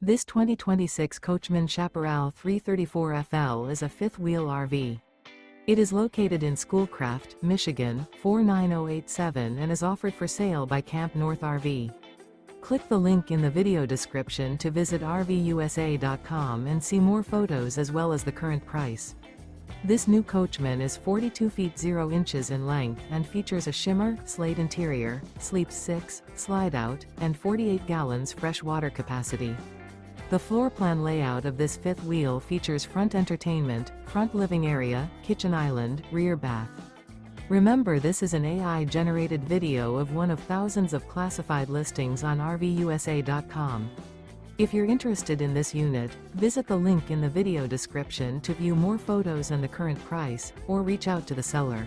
This 2026 Coachmen Chaparral 334FL is a fifth-wheel RV. It is located in Schoolcraft, Michigan, 49087 and is offered for sale by CampNorth RV. Click the link in the video description to visit RVUSA.com and see more photos as well as the current price. This new Coachmen is 42 feet 0 inches in length and features a Shimmer, Slate interior, sleeps 6, Slideout, and 48 gallons fresh water capacity. The floor plan layout of this fifth wheel features front entertainment, front living area, kitchen island, rear bath. Remember, this is an AI-generated video of one of thousands of classified listings on RVUSA.com. If you're interested in this unit, visit the link in the video description to view more photos and the current price, or reach out to the seller.